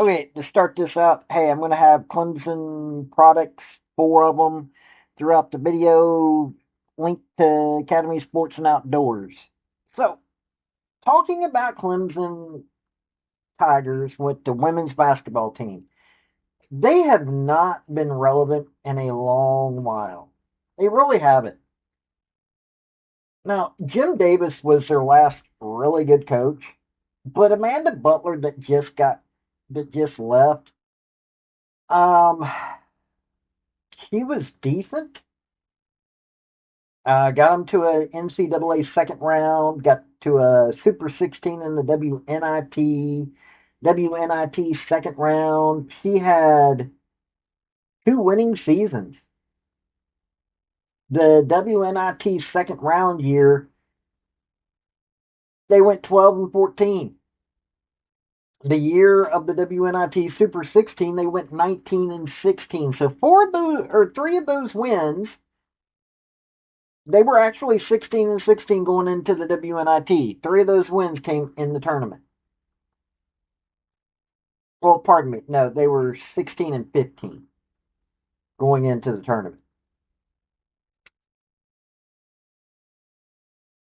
Okay, to start this out, hey, I'm going to have Clemson products, four of them, throughout the video, linked to Academy Sports and Outdoors. So, talking about Clemson Tigers with the women's basketball team, they have not been relevant in a long while. They really haven't. Now, Jim Davis was their last really good coach, but Amanda Butler that just left, um, she was decent. Got them to a NCAA second round. Got to a Super 16 in the WNIT second round. She had two winning seasons. The WNIT second round year, they went 12-14. The year of the WNIT Super 16, they went 19-16. So four of those, or three of those wins, they were actually 16-16 going into the WNIT. Three of those wins came in the tournament. Well, pardon me. No, they were 16-15 going into the tournament.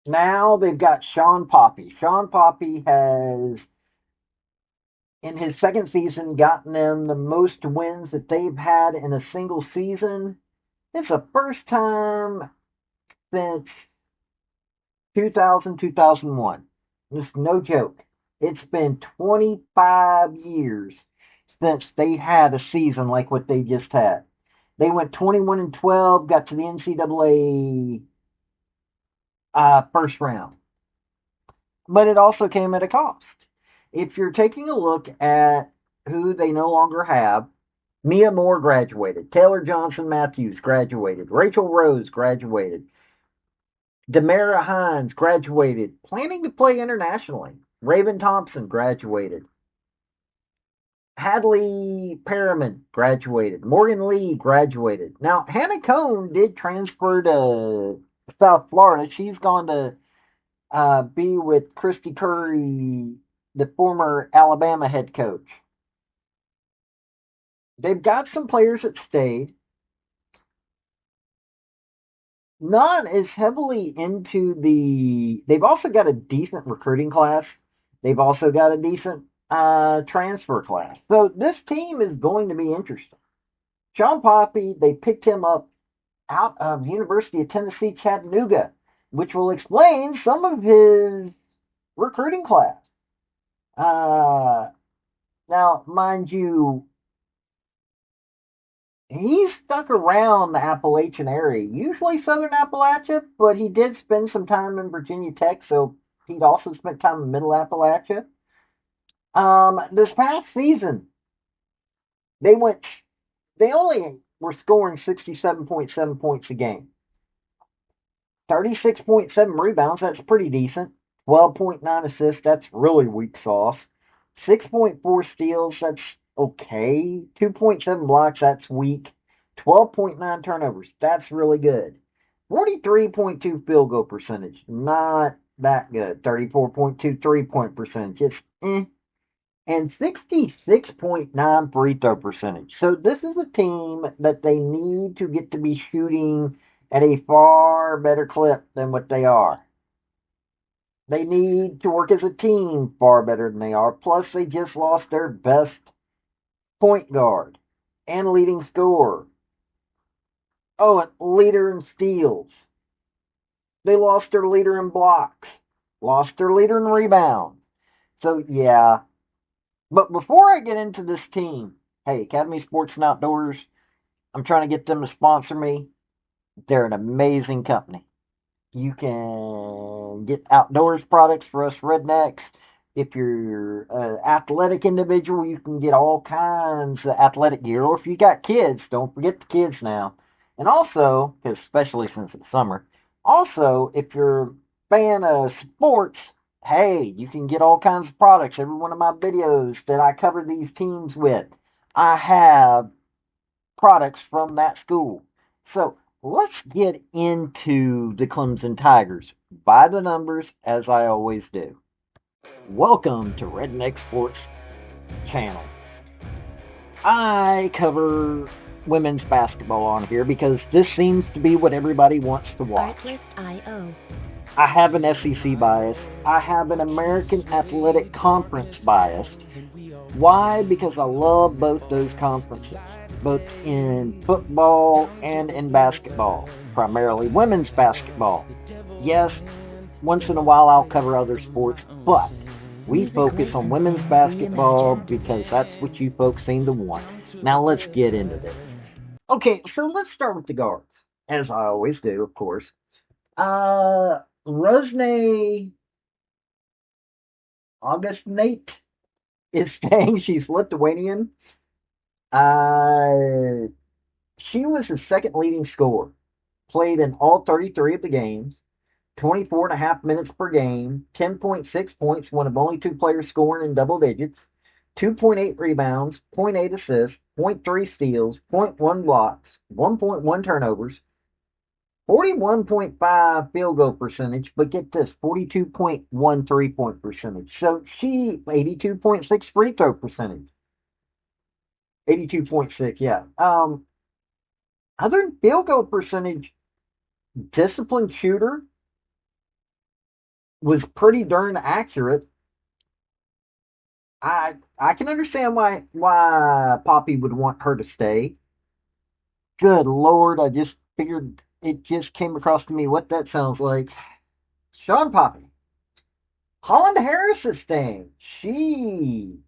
Now they've got Shawn Poppie. Shawn Poppie has, in his second season, gotten them the most wins that they've had in a single season. It's the first time since 2000, 2001. Just no joke. It's been 25 years since they had a season like what they just had. They went 21-12, got to the NCAA first round. But it also came at a cost. If you're taking a look at who they no longer have, Mia Moore graduated. Taylor Johnson Matthews graduated. Rachel Rose graduated. Demara Hines graduated, planning to play internationally. Raven Thompson graduated. Hadley Perriman graduated. Morgan Lee graduated. Now, Hannah Cone did transfer to South Florida. She's gone to be with Christy Curry, the former Alabama head coach. They've got some players that stayed. Not as heavily into the. They've also got a decent recruiting class. They've also got a decent transfer class. So this team is going to be interesting. Shawn Poppie, they picked him up out of University of Tennessee, Chattanooga, which will explain some of his recruiting class. Uh, Now, mind you, he stuck around the Appalachian area, usually Southern Appalachia, but he did spend some time in Virginia Tech, so he'd also spent time in Middle Appalachia. This past season, they went, they only were scoring 67.7 points a game, 36.7 rebounds, that's pretty decent, 12.9 assists, that's really weak sauce, 6.4 steals, that's okay, 2.7 blocks, that's weak, 12.9 turnovers, that's really good. 43.2 field goal percentage, not that good. 34.2 3-point percentage, it's And 66.9 free throw percentage. So this is a team that they need to get to be shooting at a far better clip than what they are. They need to work as a team far better than they are. Plus, they just lost their best point guard and leading scorer. Oh, and leader in steals. They lost their leader in blocks. Lost their leader in rebounds. So, yeah. But before I get into this team, hey, Academy Sports and Outdoors, I'm trying to get them to sponsor me. They're an amazing company. You can get outdoors products for us rednecks. If you're an athletic individual, you can get all kinds of athletic gear. Or if you got kids, don't forget the kids now. And also, because especially since it's summer, also, if you're a fan of sports, hey, you can get all kinds of products. Every one of my videos that I cover these teams with, I have products from that school. So let's get into the Clemson Tigers by the numbers, as I always do. Welcome to Redneck Sports Channel. I cover women's basketball on here because this seems to be what everybody wants to watch. Artlist.io. I have an SEC bias. I have an American Athletic Conference bias. Why? Because I love both those conferences, both in football and in basketball, primarily women's basketball. Yes, once in a while I'll cover other sports, but we Music focus on women's licensing basketball reimagined. because that's what you folks seem to want. Now let's get into this. Okay, so let's start with the guards, as I always do, of course. Rosnay August Nate is staying. She's Lithuanian. Uh, she was the second leading scorer. Played in all 33 of the games. 24 and a half minutes per game, 10.6 points, one of only two players scoring in double digits, 2.8 rebounds, zero point 0.8 assists, zero point 0.3 steals, zero point 0.1 blocks, 1.1 turnovers, 41.5 field goal percentage, but get this, 42.1 3-point percentage. So she, 82.6 free throw percentage. 82.6, yeah. Other than field goal percentage, disciplined shooter was pretty darn accurate. I can understand why Poppy would want her to stay. Good Lord, I just figured it just came across to me what that sounds like. Shawn Poppie. Holland Harris is staying. She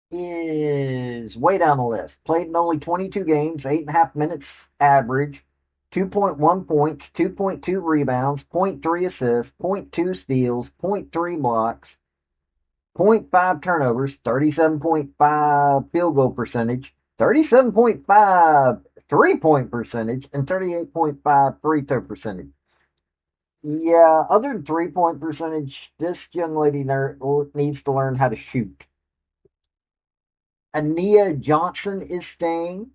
is way down the list. Played in only 22 games, 8.5 minutes average, 2.1 points, 2.2 rebounds, zero point 0.3 assists, zero point 0.2 steals, zero point 0.3 blocks, 0.5 turnovers, 37.5 field goal percentage, 37.5 3-point percentage, and 38.5 free throw percentage. Yeah, other than 3-point percentage, this young lady needs to learn how to shoot. Ania Johnson is staying.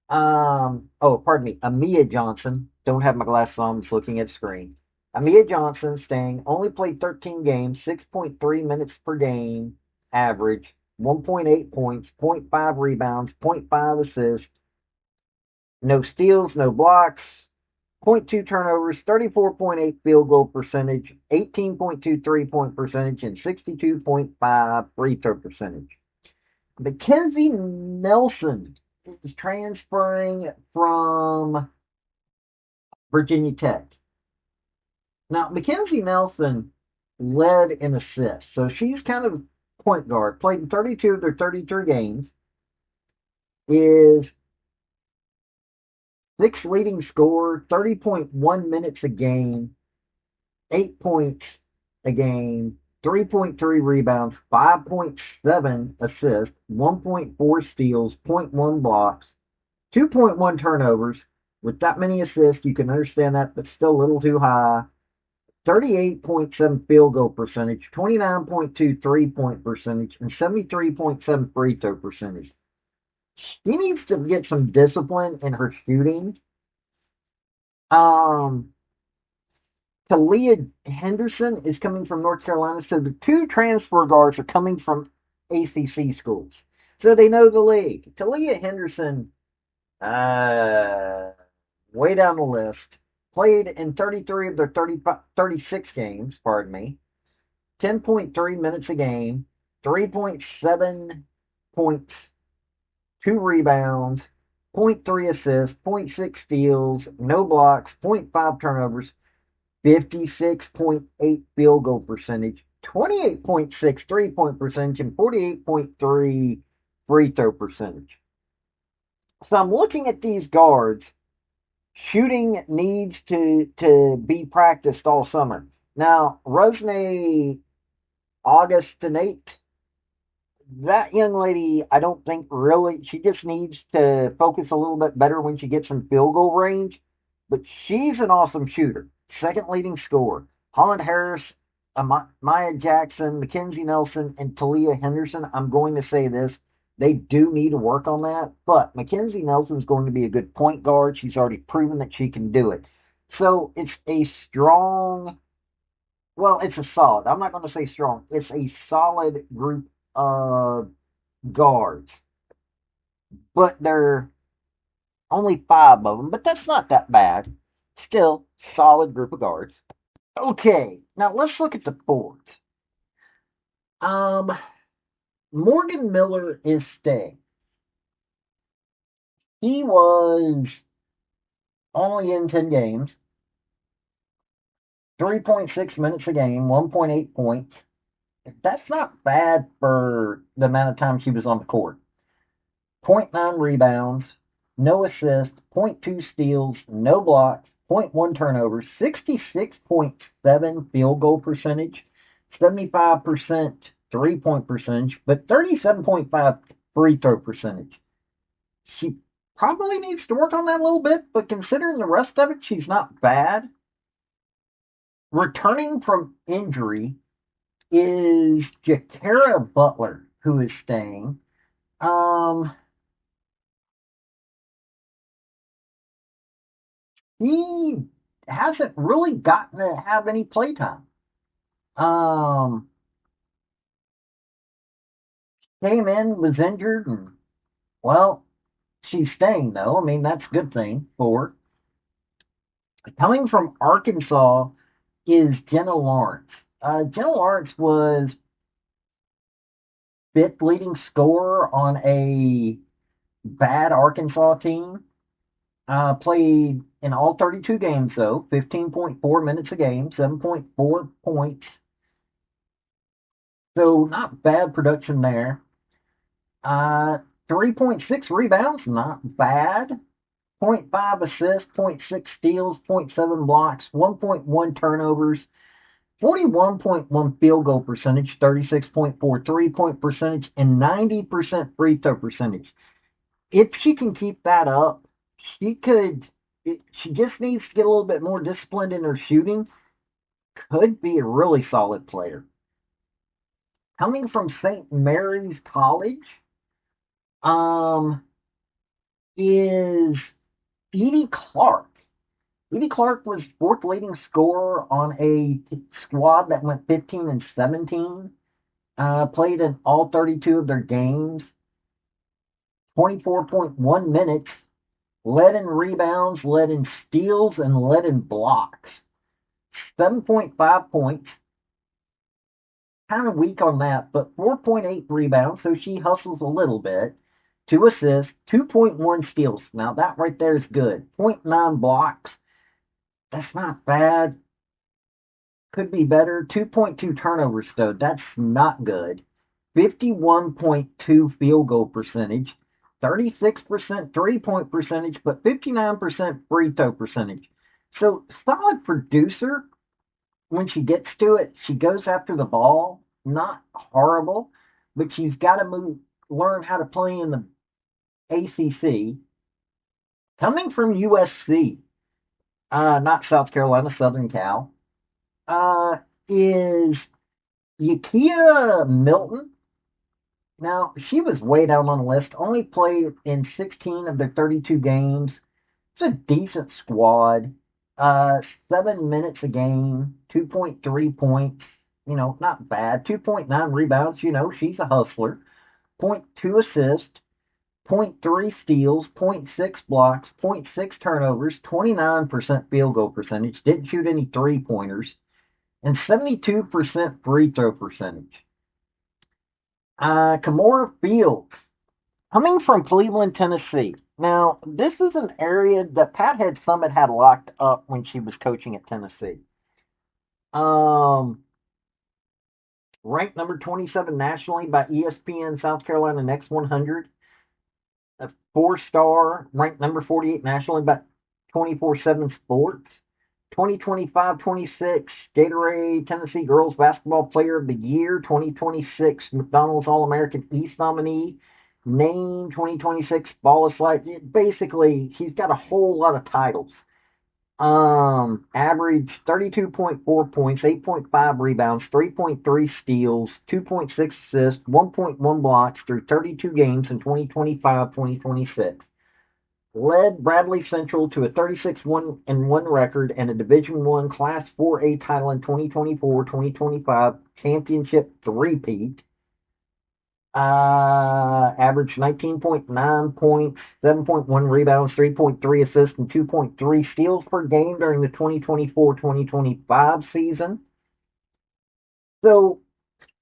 Pardon me, Amia Johnson. Don't have my glasses on, I'm just looking at the screen. Amia Johnson staying, only played 13 games, 6.3 minutes per game average, 1.8 points, zero point 0.5 rebounds, zero point 0.5 assists, no steals, no blocks, zero point 0.2 turnovers, 34.8 field goal percentage, 18.2 3-point percentage, and 62.5 free throw percentage. Mackenzie Nelson is transferring from Virginia Tech. Now, Mackenzie Nelson led in assists, so she's kind of point guard. Played in 32 of their 33 games. Is sixth leading scorer, 30.1 minutes a game, 8 points a game, 3.3 rebounds, 5.7 assists, 1.4 steals, zero point 0.1 blocks, 2.1 turnovers. With that many assists, you can understand that, but still a little too high. 38.7 field goal percentage, 29.2 3-point percentage, and 73.7 free throw percentage. She needs to get some discipline in her shooting. Um, Talia Henderson is coming from North Carolina, so the two transfer guards are coming from ACC schools, so they know the league. Talia Henderson, uh, way down the list, played in 33 of their 36 games, pardon me, 10.3 minutes a game, 3.7 points, 2 rebounds, zero point 0.3 assists, zero point 0.6 steals, no blocks, zero point 0.5 turnovers, 56.8 field goal percentage, 28.6 3-point percentage, and 48.3 free throw percentage. So I'm looking at these guards. Shooting needs to be practiced all summer. Now, Rosnay Augustinate, that young lady, I don't think really, she just needs to focus a little bit better when she gets in field goal range. But she's an awesome shooter. Second leading scorer. Holland Harris, Maya Jackson, Mackenzie Nelson, and Talia Henderson. I'm going to say this. They do need to work on that. But Mackenzie Nelson's going to be a good point guard. She's already proven that she can do it. So it's a strong, well, it's a solid. I'm not going to say strong. It's a solid group of guards, but there are only five of them, but that's not that bad. Still, solid group of guards. Okay, now let's look at the forwards. Um, Morgan Miller is staying. He was only in 10 games, 3.6 minutes a game, 1.8 points. That's not bad for the amount of time she was on the court. Point 0.9 rebounds, no assists, point 0.2 steals, no blocks, point 0.1 turnovers, 66.7 field goal percentage, 75% 3-point percentage, but 37.5 free throw percentage. She probably needs to work on that a little bit, but considering the rest of it, she's not bad. Returning from injury is Jakara Butler, who is staying. Um, he hasn't really gotten to have any playtime. Um, Came in, was injured, and well, she's staying though. I mean, that's a good thing for her. Coming from Arkansas is Jenna Lawrence. Jenna Lawrence was fifth leading scorer on a bad Arkansas team. Played in all 32 games though, 15.4 minutes a game, 7.4 points. So not bad production there. Uh, 3.6 rebounds, not bad. Zero point 0.5 assists, zero point 0.6 steals, zero point 0.7 blocks, 1.1 turnovers, 41.1 field goal percentage, 36.4 3-point percentage, and 90% free throw percentage. If she can keep that up, she could. She just needs to get a little bit more disciplined in her shooting. Could be a really solid player. Coming from St. Mary's College, um, is Edie Clark. Edie Clark was fourth leading scorer on a squad that went 15-17. Played in all 32 of their games, 24.1 minutes, led in rebounds, led in steals, and led in blocks. 7.5 points. Kind of weak on that, but 4.8 rebounds, so she hustles a little bit. Two assists, 2.1 steals. Now that right there is good. 0.9 blocks. That's not bad. Could be better. 2.2 turnovers, though. That's not good. 51.2 field goal percentage. 36% 3-point percentage, but 59% free throw percentage. So, solid producer. When she gets to it, she goes after the ball. Not horrible, but she's got to learn how to play in the ACC. Coming from USC, not South Carolina, Southern Cal, uh, is Yakia Milton. Now, she was way down on the list, only played in 16 of their 32 games. It's a decent squad. 7 minutes a game, 2.3 points. Not bad. 2.9 rebounds. She's a hustler. Zero point 0.2 assists, zero point 0.3 steals, zero point 0.6 blocks, zero point 0.6 turnovers, 29% field goal percentage. Didn't shoot any 3-pointers, and 72% free throw percentage. Kamora Fields, coming from Cleveland, Tennessee. Now, this is an area that Pat had Summit had locked up when she was coaching at Tennessee. Um, Ranked number 27 nationally by ESPN South Carolina Next 100. A 4-star, ranked number 48 nationally by 24/7 Sports. 2025-26 Gatorade Tennessee Girls Basketball Player of the Year. 2026 McDonald's All-American East nominee. Name 2026 Ball of Life. Basically, he's got a whole lot of titles. Average 32.4 points, 8.5 rebounds, 3.3 steals, 2.6 assists, 1.1 blocks through 32 games in 2025-2026. Led Bradley Central to a 36-1 record and a Division I Class 4A title in 2024-2025 championship three-peat. Averaged 19.9 points, 7.1 rebounds, 3.3 assists, and 2.3 steals per game during the 2024-2025 season. So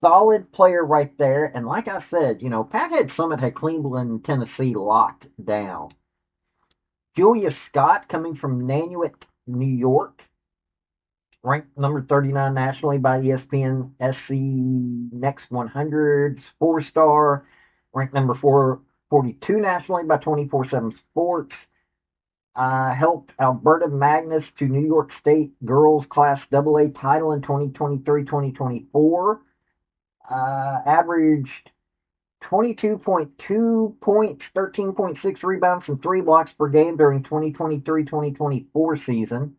solid player right there. And like I said, Pathead Summit had Cleveland, Tennessee locked down. Julia Scott coming from Nanuet, New York, ranked number 39 nationally by ESPN SC Next 100, 4-star, ranked number 442 nationally by 24/7 Sports. Helped Alberta Magnus to New York State Girls Class AA title in 2023-2024. Averaged 22.2 points, 13.6 rebounds, and 3 blocks per game during 2023-2024 season.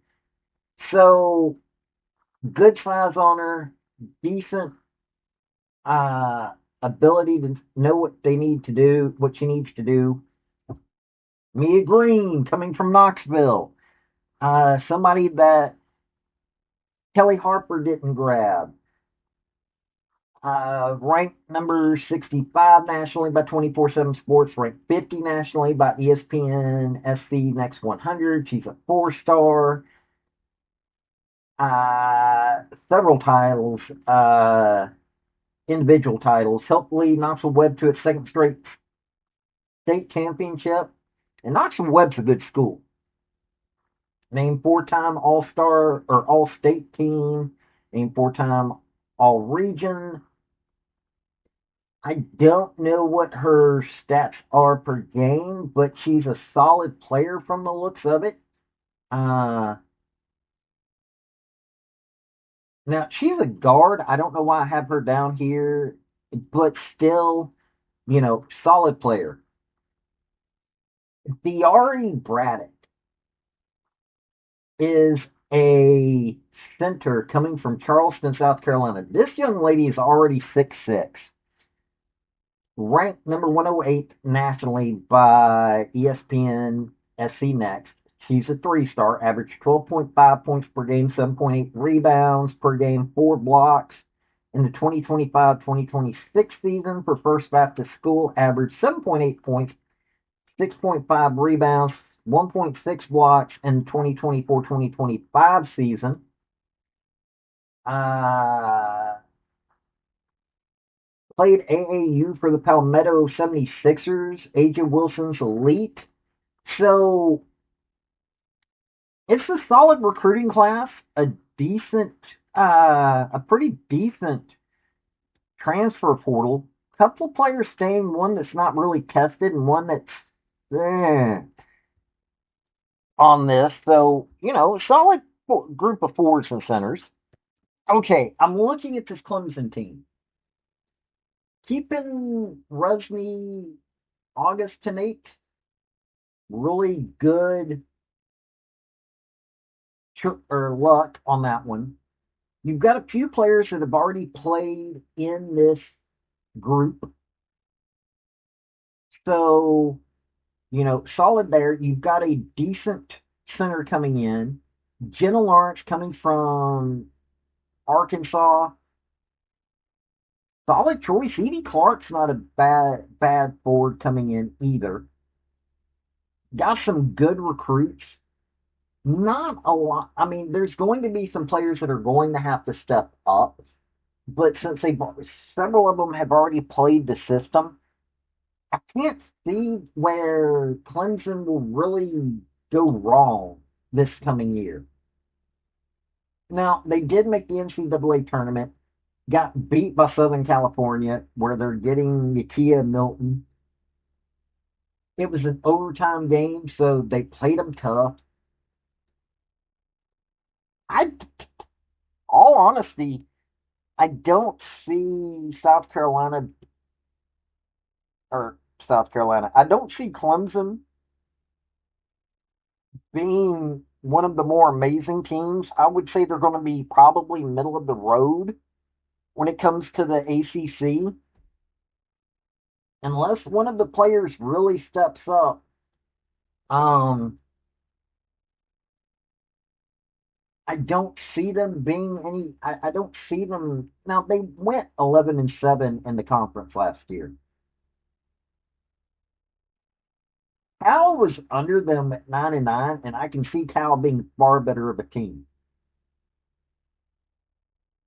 So, good size on her, decent ability to know what they need to do, what she needs to do. Mia Green coming from Knoxville. Somebody that Kelly Harper didn't grab. Ranked number 65 nationally by 24/7 Sports, ranked 50 nationally by ESPN SC Next 100. She's a 4-star. Several titles, individual titles, helped lead Knoxville Webb to its second straight state championship. And Knoxville Webb's a good school. Named 4-time All-Star or All-State team, named 4-time All-Region. I don't know what her stats are per game, but she's a solid player from the looks of it. Uh, Now, she's a guard. I don't know why I have her down here, but still, solid player. Diari Braddock is a center coming from Charleston, South Carolina. This young lady is already 6'6", ranked number 108 nationally by ESPN SC Next. She's a 3-star, averaged 12.5 points per game, 7.8 rebounds per game, 4 blocks. In the 2025-2026 season for First Baptist School, averaged 7.8 points, 6.5 rebounds, 1.6 blocks in 2024-2025 season. Uh, Played AAU for the Palmetto 76ers, AJ Wilson's elite. So it's a solid recruiting class, a pretty decent transfer portal. Couple players staying, one that's not really tested, and one that's on this. So solid group of forwards and centers. Okay, I'm looking at this Clemson team. Keeping Rusney Augustinate really good or luck on that one. You've got a few players that have already played in this group. So, solid there. You've got a decent center coming in. Jenna Lawrence coming from Arkansas. Solid choice. Edie Clark's not a bad forward coming in either. Got some good recruits. Not a lot. I mean, there's going to be some players that are going to have to step up, but since several of them have already played the system, I can't see where Clemson will really go wrong this coming year. Now, they did make the NCAA tournament, got beat by Southern California, where they're getting Yakia Milton. It was an overtime game, so they played them tough. I, all honesty, I don't see South Carolina. I don't see Clemson being one of the more amazing teams. I would say they're going to be probably middle of the road when it comes to the ACC, unless one of the players really steps up. Um, I don't see them being any. I don't see them now. They went 11-7 in the conference last year. Cal was under them at 9-9, and I can see Cal being far better of a team.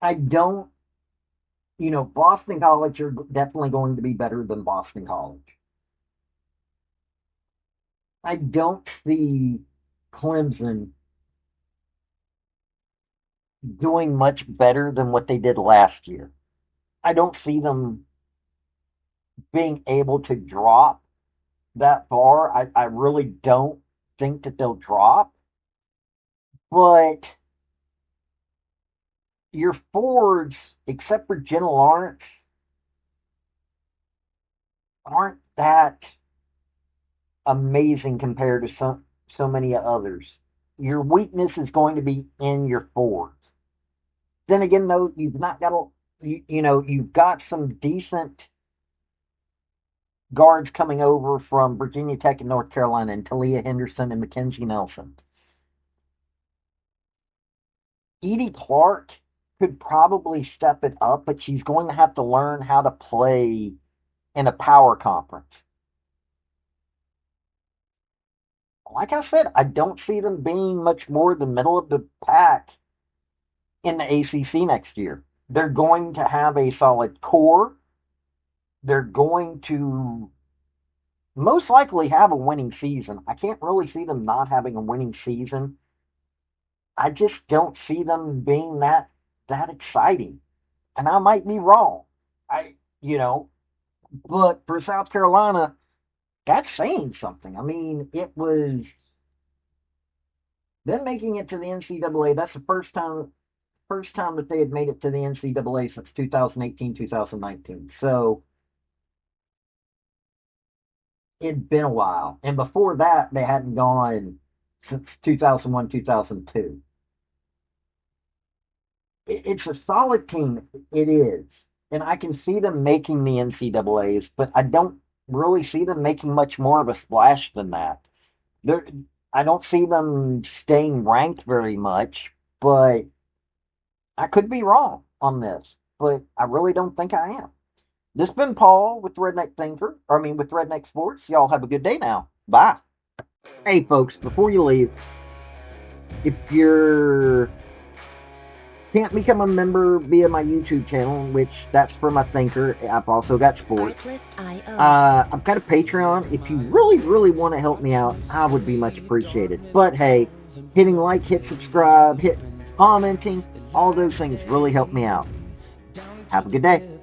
I don't, Boston College are definitely going to be better than Boston College. I don't see Clemson doing much better than what they did last year. I don't see them being able to drop that far. I really don't think that they'll drop. But your forwards, except for Jenna Lawrence, aren't that amazing compared to so many others. Your weakness is going to be in your forwards. Then again, though, you've not got you've got some decent guards coming over from Virginia Tech and North Carolina, and Talia Henderson and Mackenzie Nelson. Edie Clark could probably step it up, but she's going to have to learn how to play in a power conference. Like I said, I don't see them being much more the middle of the pack in the ACC next year. They're going to have a solid core. They're going to most likely have a winning season. I can't really see them not having a winning season. I just don't see them being that exciting. And I might be wrong. I you know, but for South Carolina, that's saying something. I mean, it was them making it to the NCAA. That's the first time that they had made it to the NCAA since 2018, 2019. So it'd been a while. And before that, they hadn't gone since 2001, 2002. It's a solid team. It is. And I can see them making the NCAAs, but I don't really see them making much more of a splash than that. They're, I don't see them staying ranked very much, but I could be wrong on this, but I really don't think I am. This has been Paul with Redneck Thinker. With Redneck Sports. Y'all have a good day now. Bye. Hey, folks, before you leave, if you're can't become a member via my YouTube channel, which that's for my thinker. I've also got sports. I've got a Patreon. If you really, really want to help me out, I would be much appreciated. But hey, hitting like, hit subscribe, hit commenting, all those things really help me out. Have a good day.